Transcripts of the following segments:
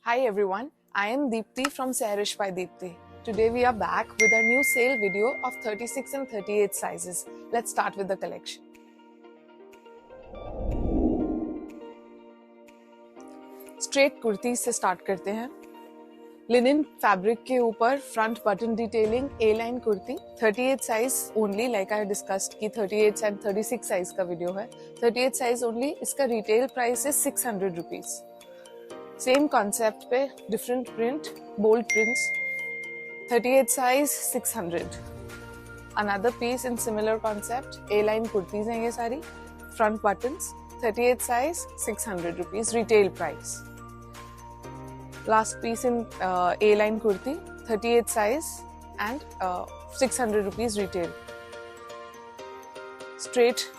Hi everyone, I am Deepti from Sehrish by Deepti. Today we are back with our new sale video of 36 and 38 sizes. Let's start with the collection. Straight kurti से start करते हैं. Linen fabric के ऊपर front button detailing A line kurti 38 size only. Like I discussed की 38 and 36 size का video है. 38 size only. इसका retail price है 600 रुपीज. सेम कॉन्सेप्ट पे different print, bold prints. 38 size 600. Another piece in similar concept. A line kurtis हैं ये सारी. Front buttons. 38 size 600 rupees retail price. Last piece in A-line kurti, 38 size and 600 rupees retail. Straight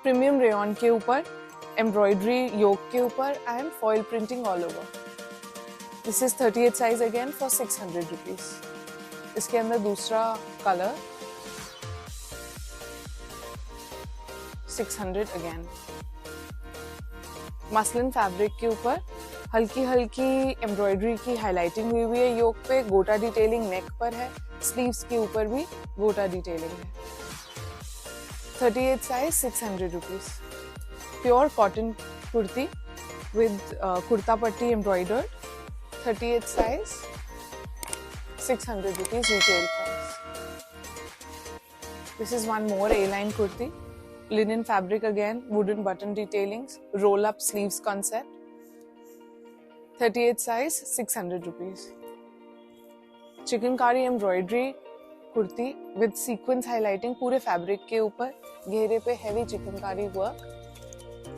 premium rayon के ऊपर, embroidery yoke के ऊपर and foil printing all over. This is 38 size again for 600 rupees. इसके अंदर दूसरा color 600 again. Muslin fabric के ऊपर हल्की हल्की एम्ब्रॉयडरी की हाईलाइटिंग हुई है योक पे. गोटा डिटेलिंग नेक पर है. स्लीव्स के ऊपर भी गोटा डिटेलिंग है. 38 size 600 rupees. Pure cotton kurti with kurta पट्टी embroidered. 38 size 600 rupees retail price. This is one more A line kurti. Linen fabric again, wooden button detailings, roll up sleeves concept. 38 size 600 rupees. Chikankari embroidery kurti with sequence highlighting पूरे fabric के ऊपर. घेरे पे heavy chikankari work.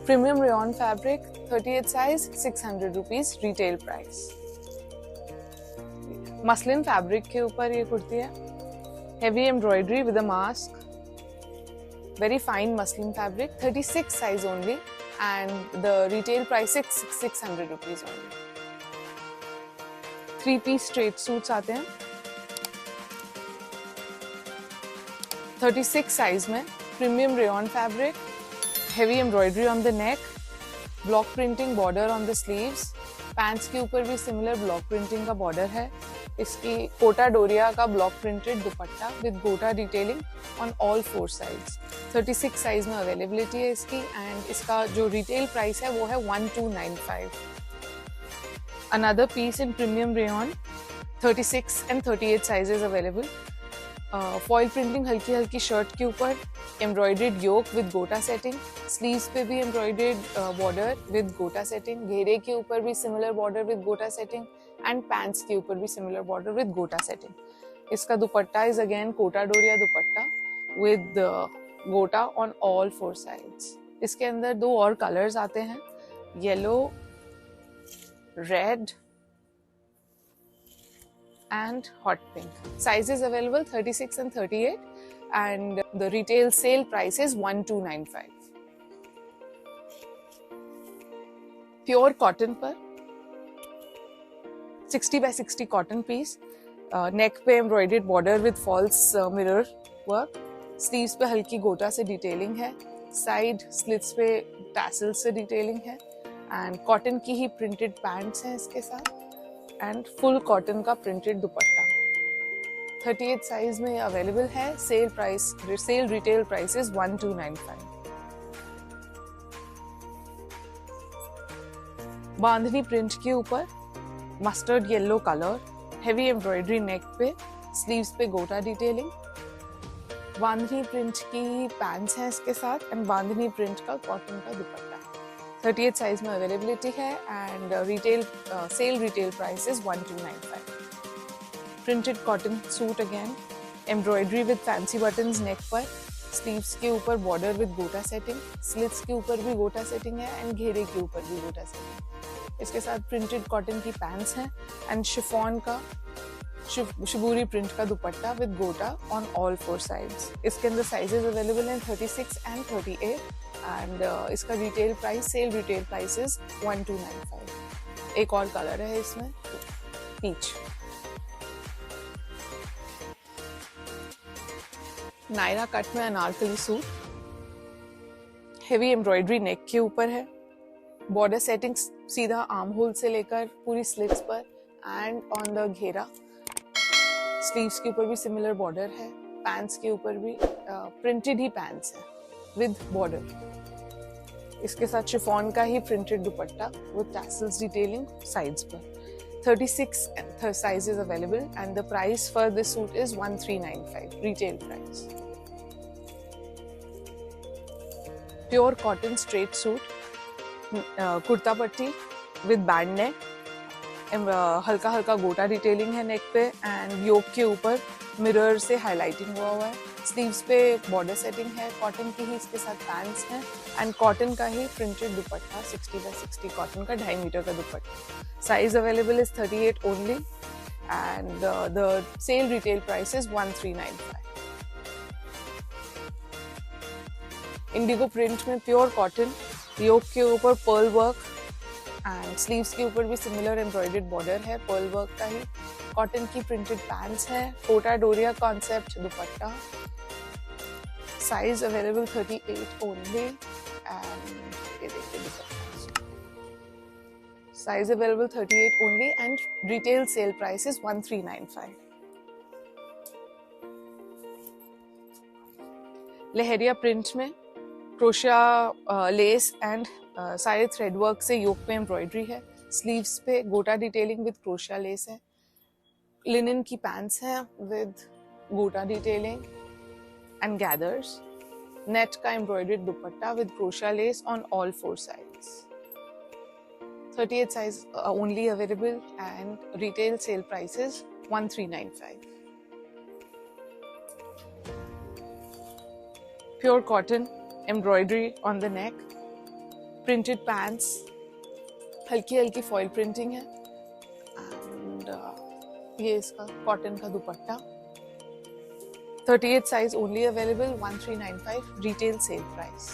Premium rayon fabric. 38 size 600 rupees retail price. Muslin fabric के ऊपर ये कुर्ती है. Heavy embroidery with a mask. Very fine muslin fabric. 36 size only and the retail price is 600 rupees only. 3-piece straight suits आते हैं 36 size में. Premium rayon fabric, heavy embroidery on the neck, block printing border on the sleeves. Pants के ऊपर भी similar block printing का border है. इसकी कोटा डोरिया का block printed dupatta with gota detailing on all 4 sides. 36 size में अवेलेबिलिटी है इसकी एंड इसका जो रिटेल प्राइस है वो है 1295. Another piece in premium rayon. 36 and 38 sizes available. Foil printing हल्की हल्की शर्ट के ऊपर. Embroidered yoke with gota setting. Sleeves पे भी embroidered border with gota setting. घेरे के ऊपर भी similar border with gota setting and pants के ऊपर भी similar border with gota setting. इसका dupatta is again Kota Doria dupatta with गोटा ऑन ऑल 4 साइड्स. इसके अंदर 2 और कलर्स आते हैं, yellow, red and hot pink. Sizes available 36 and 38 and the retail sale price is 1295. Pure cotton पर 60 by 60 cotton piece. Neck पे embroidered border with false mirror work. Sleeves पे हल्की गोटा से डिटेलिंग है. Side slits पे tassels से detailing है and cotton की ही printed pants हैं इसके साथ एंड फुल कॉटन का प्रिंटेड दुपट्टा. 38 साइज में अवेलेबल है. Sale retail price is 1295. Bandhani print के ऊपर mustard yellow colour, heavy embroidery neck पे, स्लीव्स पे गोटा डिटेलिंग. बांधनी प्रिंट की पैंट्स हैं इसके साथ एंड बांधनी प्रिंट का कॉटन का दुपट्टा. 38 साइज में अवेलेबिलिटी है and retail sale retail price is 1295. Printed cotton suit again. Embroidery with fancy buttons नेक पर. स्लीव्स के ऊपर border with gota setting. Slits के ऊपर भी गोटा सेटिंग है एंड घेरे के ऊपर भी गोटा सेटिंग. इसके साथ प्रिंटेड कॉटन की पैंट्स हैं एंड शिफॉन का शिबूरी प्रिंट का दुपट्टा विद गोटा ऑन ऑल 4 साइड्स. इसके अंदर साइजेस अवेलेबल हैं 36 एंड 38 एंड इसका retail price, sale retail price is 1295. एक और कलर है इसमें, पीच. नायरा कट में अनारकली सूट. हेवी एम्ब्रॉयडरी नेक के ऊपर है. बॉर्डर सेटिंग्स सीधा आर्म होल से लेकर पूरी स्लिट्स पर एंड ऑन द घेरा। स्लीव्स के ऊपर भी सिमिलर बॉर्डर है, पैंट्स के ऊपर भी प्रिंटेड ही पैंट्स है विद बॉर्डर। इसके साथ शिफॉन का ही printed dupatta with tassels detailing sides पर। 36 sizes available and the price for this suit is 1395 retail price. Pure cotton straight suit, kurta पट्टी with band neck, हल्का हल्का गोटा डिटेलिंग है नेक पे एंड योक के ऊपर मिरर से हाईलाइटिंग हुआ है। स्लीव्स पे बॉर्डर सेटिंग है, कॉटन की ही इसके साथ पैंट्स हैं एंड कॉटन का ही प्रिंटेड दुपट्टा 60 by 60 कॉटन का 2.5 मीटर का dupatta. Size available is 38 only and the sale retail price is 1395। Indigo print में प्योर कॉटन, योक के ऊपर पर्ल वर्क एंड स्लीव्स के ऊपर भी सिमिलर एम्ब्रॉयडर्ड बॉर्डर है पर्ल वर्क का ही। कॉटन की प्रिंटेड पैंट्स है, Kota Doria concept dupatta. Size available 38 only and ये देखिए dupatta. Size available 38 only and retail sale price is 1395। Leheriya print में क्रोशिया लेस एंड सारे थ्रेड वर्क से योक पे एम्ब्रॉयडरी है। स्लीव्स पे gota detailing with crochet lace है। लिनन की पैंट्स हैं with gota detailing and gathers. Net का embroidered dupatta with crochet lace on all 4 sides। 38 size only available and retail sale price is 1395। Pure cotton, embroidery on the neck, printed pants, हल्की हल्की foil printing है and ये इसका cotton का dupatta. 38 size only available 1395 retail sale price.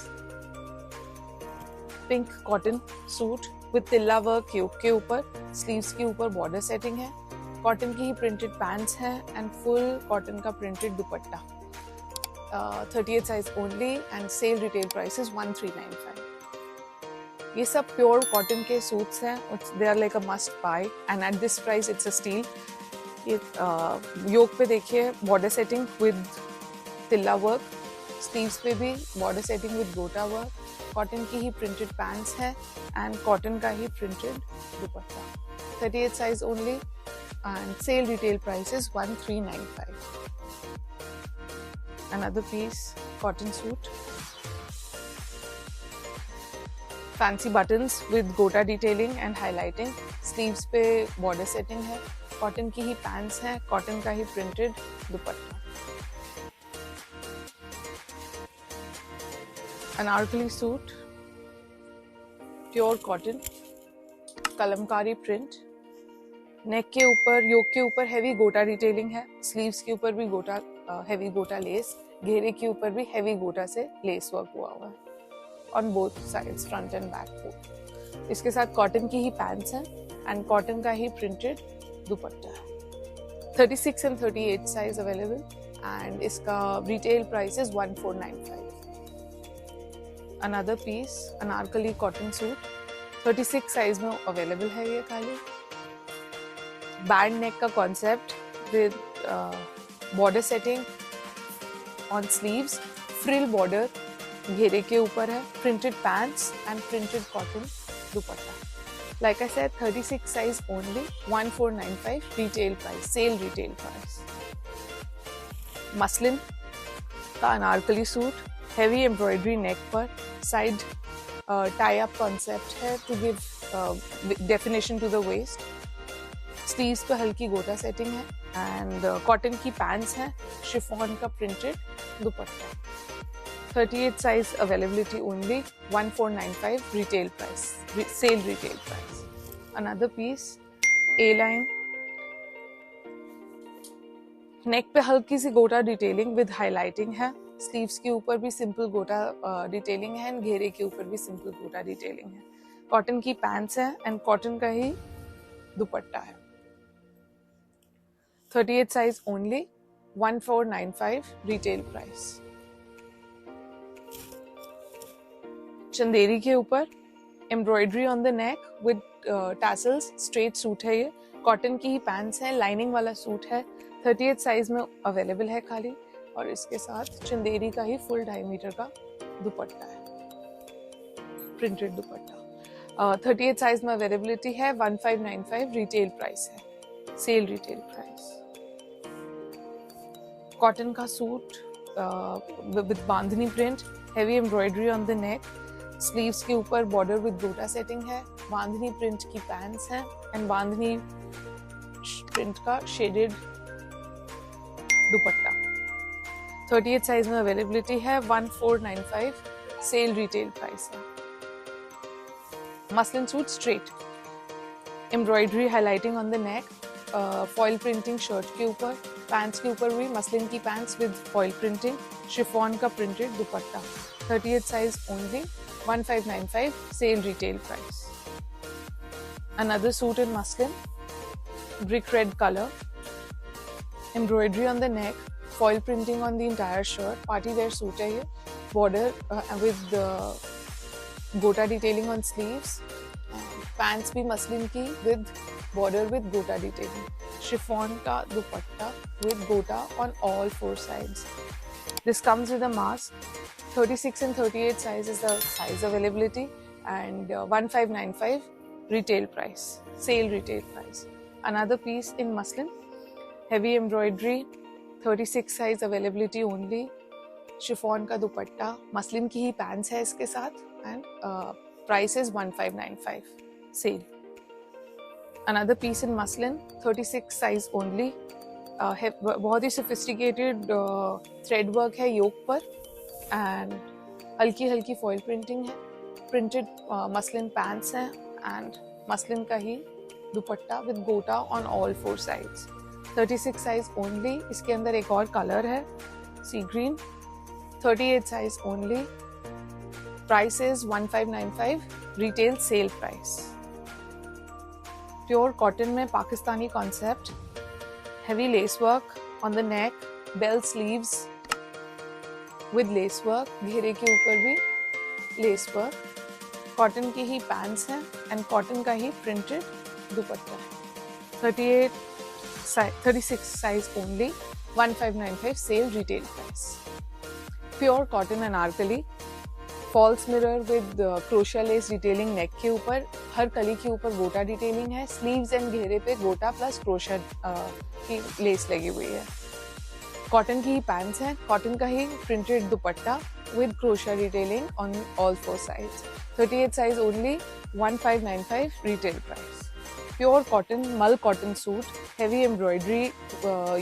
Pink cotton suit with तिल्ला work yoke के ऊपर, sleeves के ऊपर बॉर्डर सेटिंग है, कॉटन की ही प्रिंटेड पैंट्स हैं एंड फुल कॉटन का printed dupatta. 38 size only and sale retail price is 1395। ये सब प्योर कॉटन के सूट्स हैं, they are like a must buy and at this price it's a steal. ये योक पे देखिए बॉर्डर सेटिंग विद तिल्ला work, sleeves पे भी बॉर्डर सेटिंग विद गोटा वर्क, कॉटन की ही प्रिंटेड पैंट्स है एंड कॉटन का ही printed dupatta. 38 size only and sale retail price is 1395। Another piece, cotton suit, fancy buttons with gota detailing and highlighting, sleeves पे border setting है, cotton की ही pants हैं, cotton का ही printed दुपट्टा। Anarkali suit, pure cotton, Kalamkari print, neck के ऊपर योक के ऊपर हैवी गोटा डिटेलिंग है, स्लीव्स के ऊपर भी गोटा हैवी गोटा लेस, घेरे के ऊपर भी हैवी गोटा से लेस वर्क हुआ है on both sides, front and back को। इसके साथ कॉटन की ही पैंट्स हैं एंड कॉटन का ही प्रिंटेड दुपट्टा है। 36 एंड 38 साइज अवेलेबल एंड इसका retail price is 1495। Another piece, anarkali cotton suit, 36 size में अवेलेबल है ये खाली। बैंड नेक का concept with border setting on sleeves, frill border घेरे के ऊपर है, printed pants and printed cotton dupatta. Like I said 36 size only 1495 retail price, sale retail price. Muslin का Anarkali suit, heavy embroidery neck पर, साइड टाई अप कॉन्सेप्ट है to give definition to the waist. Sleeves पे हल्की गोटा setting है and cotton की pants हैं, chiffon का printed dupatta. 38 size availability only 1495 retail price, sale retail price. Another piece, A line, neck पे हल्की सी गोटा डिटेलिंग विद हाईलाइटिंग है, स्लीव्स के ऊपर भी सिंपल गोटा डिटेलिंग है एंड घेरे के ऊपर भी सिंपल गोटा डिटेलिंग है, कॉटन की पैंट्स है एंड कॉटन का ही दुपट्टा है। 38 size only 1495 retail price. Chanderi के ऊपर embroidery on the neck with tassels, straight suit है ये, कॉटन की ही पैंट्स है, लाइनिंग वाला सूट है, 38 साइज में अवेलेबल है खाली, और इसके साथ चंदेरी का ही फुल 2.5 मीटर का दुपट्टा है, प्रिंटेड दुपट्टा। 38 साइज में अवेलेबिलिटी है, 1595 रिटेल प्राइस है, सेल रिटेल प्राइस। कॉटन का suit with bandhani print, heavy embroidery on the neck, sleeves के ऊपर बॉर्डर विद गोटा सेटिंग है, बांधनी प्रिंट की पैंट्स हैं एंड बांधनी प्रिंट का शेडेड दुपट्टा। 38 साइज में अवेलेबिलिटी है, 1495 सेल रिटेल प्राइस है। Muslin suit straight, embroidery highlighting on the neck, foil printing shirt के ऊपर, पैंट्स के ऊपर भी मसलिन की pants with foil printing, chiffon का printed dupatta. 38 size only, 1595 sale retail price. Another suit in muslin, brick red color, embroidery on the neck, foil printing on the entire shirt, party wear suit है ये, border with gota detailing on sleeves, pants भी muslin की with border with gota detailing, chiffon का दुपट्टा with gota on all 4 sides. This comes with a mask. 36 and 38 size is the size availability, and 1595 retail price, sale retail price. Another piece in muslin, heavy embroidery, 36 size availability only, chiffon का दुपट्टा, muslin की ही pants है इसके साथ, and price is 1595 sale. Another piece in muslin, 36 size only, बहुत ही sophisticated thread work है yoke पर, and हल्की हल्की फॉइल प्रिंटिंग है, प्रिंटेड मसलिन पैंट्स हैं एंड मसलिन का ही दुपट्टा विद गोटा on all 4 sides. 36 size only, इसके अंदर एक और कलर है sea green, 38 size only, price is 1595 retail sale price. Pure cotton में Pakistani concept, heavy lace work on the neck, bell sleeves with lace work, घेरे के ऊपर भी लेस वर्क, कॉटन की ही पैंट्स हैं एंड कॉटन का ही प्रिंटेड दुपट्टा है। 36 size only, 1595 sale retail price. Pure cotton Anarkali, false mirror with crochet lace detailing neck के ऊपर, हर कली के ऊपर गोटा डिटेलिंग है, स्लीव्स एंड घेरे पे गोटा प्लस क्रोशिया की लेस लगी हुई है, कॉटन की ही पैंट्स हैं, कॉटन का ही printed dupatta with crochet detailing on all 4 sides. 38 size only, 1595 retail price. Pure cotton mul cotton suit, heavy embroidery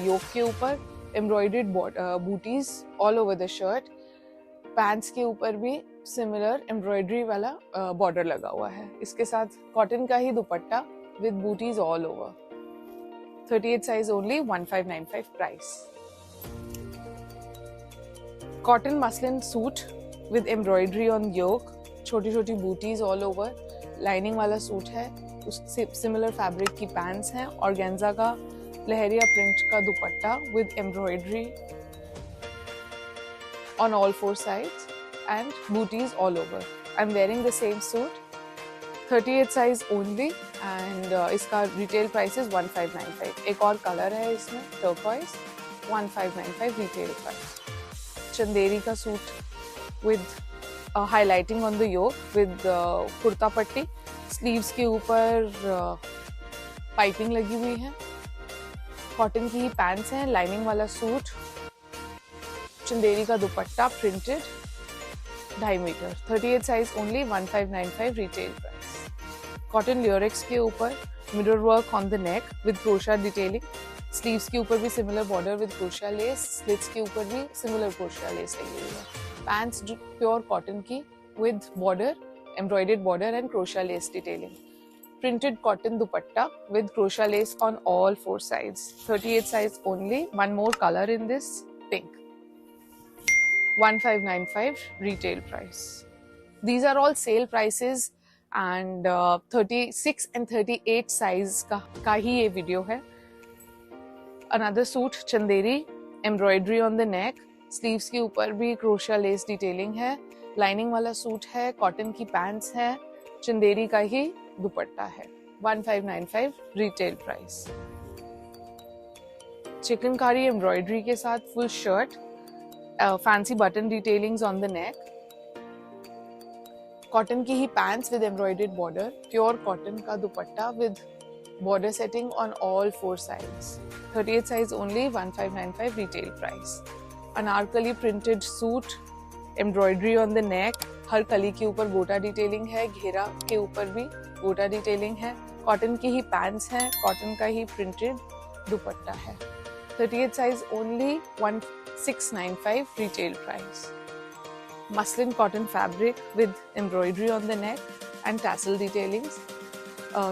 yoke के ऊपर, एम्ब्रॉयडर्ड बूटीज all over the shirt, pants के ऊपर भी सिमिलर एम्ब्रॉयडरी वाला बॉर्डर लगा हुआ है, इसके साथ कॉटन का ही दुपट्टा विद बूटीज all over. 38 size only, 1595 price. Cotton muslin suit with embroidery on yoke, छोटी छोटी बूटीज ऑल ओवर, लाइनिंग वाला सूट है, उससे सिमिलर फैब्रिक की पैंट्स हैं, ऑर्गेन्जा का लहरिया प्रिंट का dupatta with embroidery on all 4 sides and booties all over. I'm wearing the same suit, 38 size only, and इसका retail price is 1595. एक और कलर है इसमें turquoise, 1595 retail price. चंदेरी का suit with highlighting on the yoke with kurta पट्टी, sleeves के ऊपर piping लगी हुई है, कॉटन की ही पैंट्स हैं, लाइनिंग वाला सूट, चंदेरी का dupatta printed 2.5 metre, 38 size only, 1595 retail price. Cotton lurex के ऊपर mirror work on the neck with crochet detailing, sleeves के ऊपर भी similar border with crochet lace, slits के ऊपर भी सिमिलर क्रोशिया लेस लगी हुई है, पैंट्स प्योर कॉटन की with border, embroidered border and crochet lace detailing, printed cotton dupatta with crochet lace on all 4 sides, 38 size only, one more color in this pink, 1595 retail price. These are all sale prices and 36 and 38 size का ही ये video है। Another suit Chanderi, embroidery on the neck, sleeves के ऊपर भी crochet lace detailing है, lining वाला suit है, cotton की pants है, चंदेरी का ही दुपट्टा है। 1595 रिटेल प्राइस। चिकनकारी एम्ब्रॉयडरी के साथ full shirt, fancy button detailings on the neck, cotton की ही pants with embroidered border, pure cotton का dupatta with border setting on all 4 sides। 38 size only, 1595 retail price. Anarkali printed suit, embroidery on the neck, हर कली के ऊपर गोटा detailing है, घेरा के ऊपर भी गोटा डिटेलिंग है, कॉटन की ही पैंट्स हैं, कॉटन का ही प्रिंटेड दुपट्टा है। 38 size only, 1695 retail price. Muslin cotton fabric with embroidery on the neck and tassel detailings,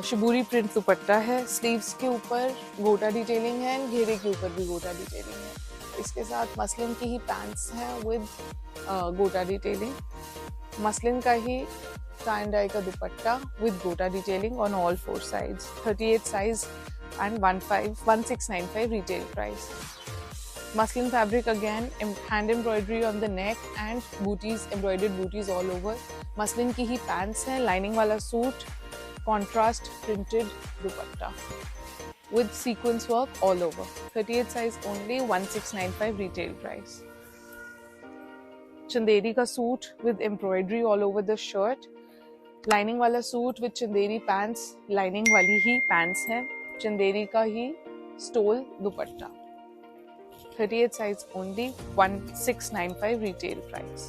shibori print dupatta है, स्लीव्स के ऊपर गोटा डिटेलिंग है, घेरे के ऊपर भी गोटा डिटेलिंग है। इसके साथ मसलिन की ही पैंट्स हैं विद गोटा डिटेलिंग, मसलिन का ही टाई एंड डाई का dupatta with gota detailing on all 4 sides। 38 size and 1695 retail price. Muslin fabric again, hand embroidery on the neck and booties, embroidered booties all over. Muslin की ही pants हैं, lining वाला suit, contrast printed dupatta with sequence work all over। 38 size only, 1695 retail price। Chanderi का suit with embroidery all over the shirt, lining वाला suit with Chanderi pants, lining वाली ही pants हैं, चंदेरी का ही stole dupatta. 38 size only, 1695 retail price.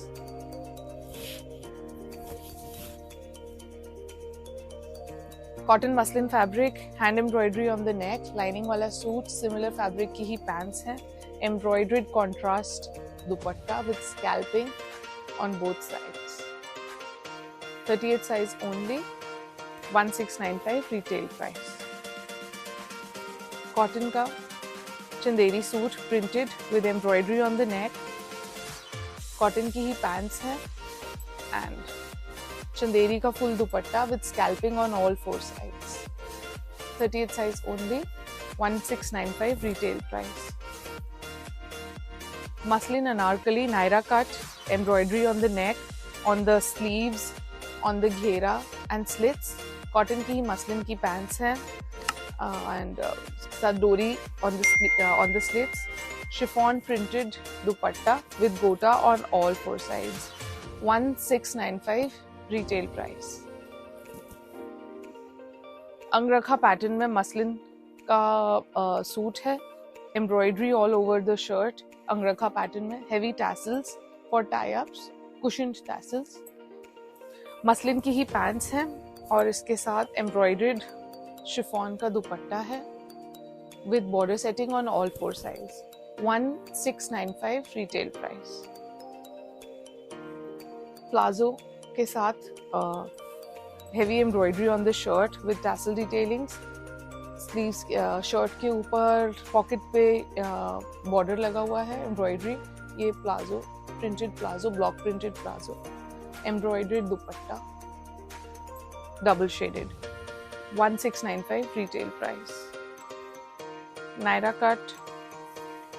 Cotton muslin fabric, hand embroidery on the neck, lining वाला suit, similar fabric की ही पैंट्स हैं, embroidered contrast dupatta with scalping on both sides. 38 size only, 1695 retail price. Cotton का Chanderi suit printed with embroidery on the neck, cotton की ही pants हैं and Chanderi का full dupatta with scalping on all 4 sides। 38 size only, 1695 retail price. Muslin anarkali Naira cut, embroidery on the neck, on the sleeves, on the घेरा and slits, cotton की ही muslin की pants हैं and डोरी on the slits, chiffon printed dupatta with gota on all 4 sides। 1695 retail price। Angrakha pattern में muslin का suit है, embroidery all over the shirt, angrakha pattern में, heavy tassels for tie ups, cushioned tassels, muslin की ही pants हैं और इसके साथ एम्ब्रॉयडर्ड शिफॉन का दुपट्टा है with border setting on all 4 sides। 1695 retail price। Palazzo के साथ heavy embroidery on the shirt with tassel detailings, sleeves shirt के ऊपर पॉकेट पे बॉर्डर लगा हुआ है, एम्ब्रॉयडरी, ये palazzo, printed palazzo, block printed palazzo, embroidered dupatta, double shaded. 1695 retail price। Naira cut,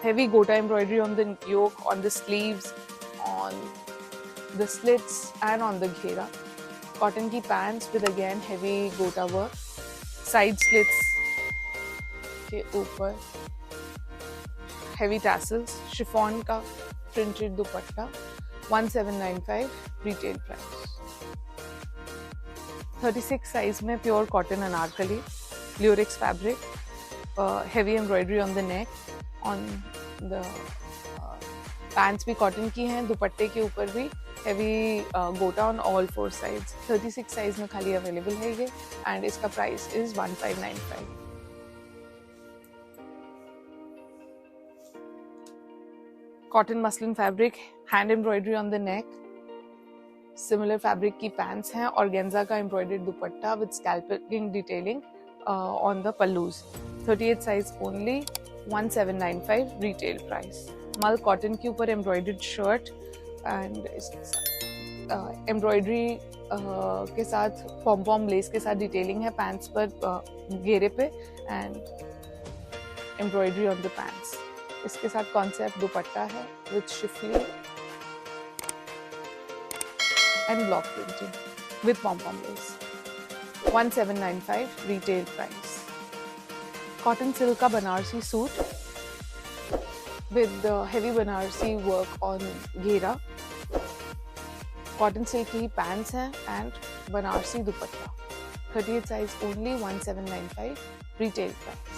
heavy gota embroidery on the yoke, on the sleeves, on the slits and on the घेरा, cotton की pants with again heavy gota work, side slits के ऊपर heavy tassels, chiffon का printed दुपट्टा, 1795 retail price। 36 size में pure cotton Anarkali, lurex fabric, heavy embroidery on the neck, on the pants भी cotton की हैं, दुपट्टे के ऊपर भी हेवी गोटा ऑन ऑल 4 sides। 36 साइज में खाली अवेलेबल है ये एंड इसका price is 1595। Cotton muslin fabric, hand embroidery on the neck, similar fabric की पैंट्स हैं, ऑर्गेन्जा का embroidered dupatta with scalloping detailing on the pallus. 38 size only, 1795 retail price. Mul cotton के ऊपर एम्ब्रॉयडर्ड शर्ट एंड एम्ब्रॉयडरी के साथ पॉम पॉम लेस के साथ डिटेलिंग है पैंट्स पर घेरे पे and embroidery on the pants. इसके साथ कॉन्सेप्ट दुपट्टा है with Schiffli and block printing with pom-pom lace। 1795 retail price. Cotton silk का Banarasi suit with the heavy Banarasi work on घेरा. Cotton silk की pants हैं and Banarasi dupatta. 38 size only 1795 retail price.